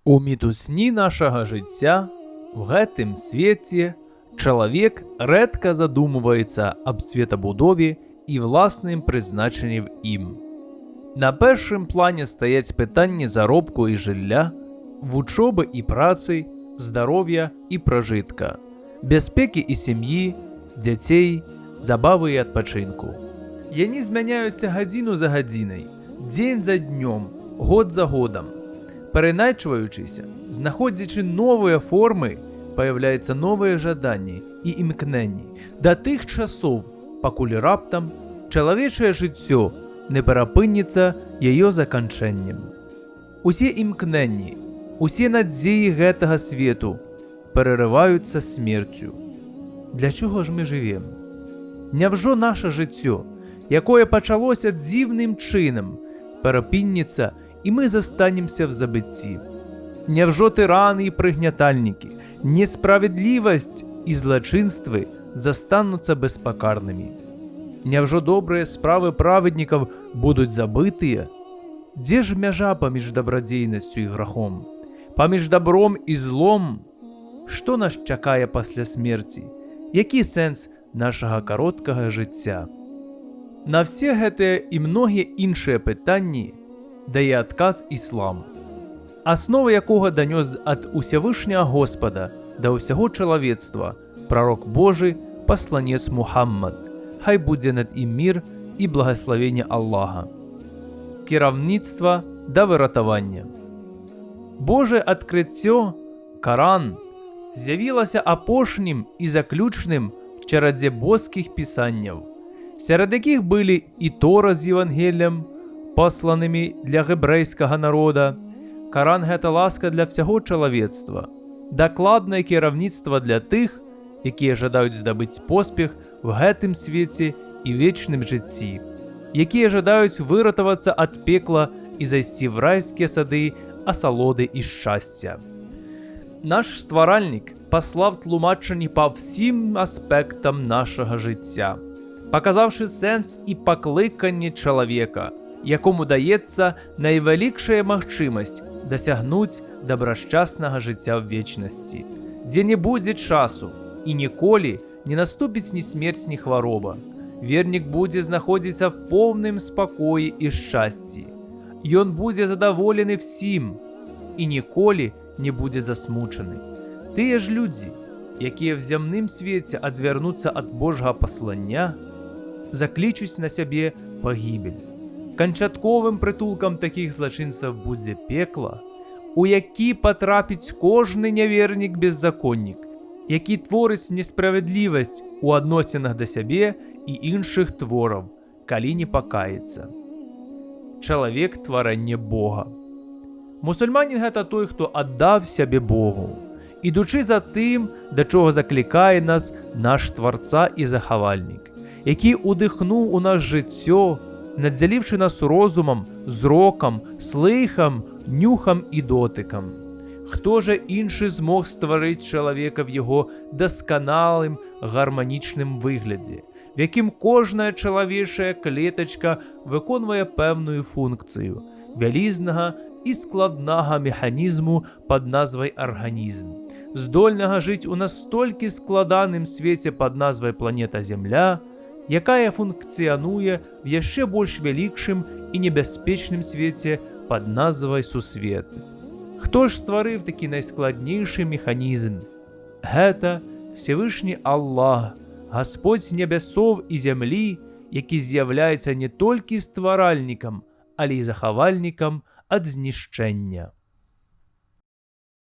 У мітусні нашага жыцця, в гэтым свеце, чалавек рэдка задумваецца аб светабудове і власным прызначанні в ім. На першым плане стаяць пытанні заробку і жылля, вучобы і працы, здароўя і пражытка, бяспекі і сям'і, дзяцей, забавы і адпачынку. Яны змяняюцца гадзіну за гадзінай, дзень за днём, год за годам. Перайначваючыся, знаходзячы новыя формы, паяўляюцца новыя жаданні і імкненні да тых часоў, пакуль раптам чалавечае жыццё не перапыніцца яе заканчэннем. Усе імкненні, усе надзеі гэтага свету перарываюцца смерцю. Для чого ж мы жывем? Няўжо наша жыццё, якое пачалося дзіўным чынам, перапынніцца і мы застанемся в забыцці? Няўжо тыраны і прыгнятальнікі, несправядлівасць і злачынствы застануцца беспакарнымі? Няўжо добрыя справы праведнікаў будуць забытыя? Дзе ж мяжа паміж дабрадзейнасцю і грахом? Паміж добром і злом? Што нас чакае пасля смерці? Які сэнс нашага кароткага жыцця? На все гэтыя і многія іншыя пытанні дае адказ іслам, аснову якога данёс ад Усявышняга Господа да ўсяго чалавецтва прарок Божы, пасланец Мухаммад, хай будзе над ім мір і благаславенне Аллаха. Кіраўніцтва да выратавання. Божае адкрыццё, Каран, з'явілася апошнім і заключным в чарадзе боскіх пісанняў, сярод якіх былі і Тора з Евангеліем, пасланымі для гебрэйскага народа. Каран – гэта ласка для ўсяго чалавецтва, дакладнае кіраўніцтва для тых, якія жадаюць здабыць поспех в гэтым свеце і вечным жыцці, якія жадаюць выратавацца ад пекла і зайсці в райскія сады асалоды і шчасця. Наш стваральнік паслаў тлумачанні па ўсім аспектам нашага жыцця, паказаўшы сэнс і паклыканне чалавека, якому даецца найвялікшая магчымасць дасягнуць добрашчаснага жыцця ў вечнасці, дзе не будзе часу і ніколі не наступіць ні смерць, ні хвароба. Вернік будзе знаходзіцца в поўным спакоі і шчасці. Ён будзе задаволены всім і ніколі не будзе засмучаны. Тыя ж людзі, якія в зямным свеце адвярнуцца ад Божага паслання, заклічуць на сябе пагібель. Канчатковым прытулкам такіх злачынцаў будзе пекла, у які патрапіць кожны нявернік беззаконнік, які творыць несправядлівасць у адносінах да сябе і іншых твораў, калі не пакаецца. Чалавек – тварэнне Бога. Мусульманін – гэта той, хто аддаў сябе Богу, ідучы за тым, да чого заклікае нас наш Тварца і захавальнік, які удыхнуў у нас жыццё, надзяліўшы нас розумам, зрокам, слыхам, нюхам і дотыкам. Хто же іншы змог стварыць чалавека в яго дасканалым гарманічным выглядзе, в якім кожная чалавечая клетачка выконвае пэўную функцыю вялізнага і складнага механізму пад назвай арганізм, здольнага жыць у настолькі складаным свеце пад назвай планета Земля, якая функцыянуе в яшчэ больш вялікшым і небяспечным свеце пад назвай Сусвет. Хто ж стварыў такі найскладнейшы механізм? Гэта Всевышні Аллах, Гасподзь небясоў і зямлі, які з'яўляецца не толькі стваральнікам, але і захавальнікам ад знішчэння.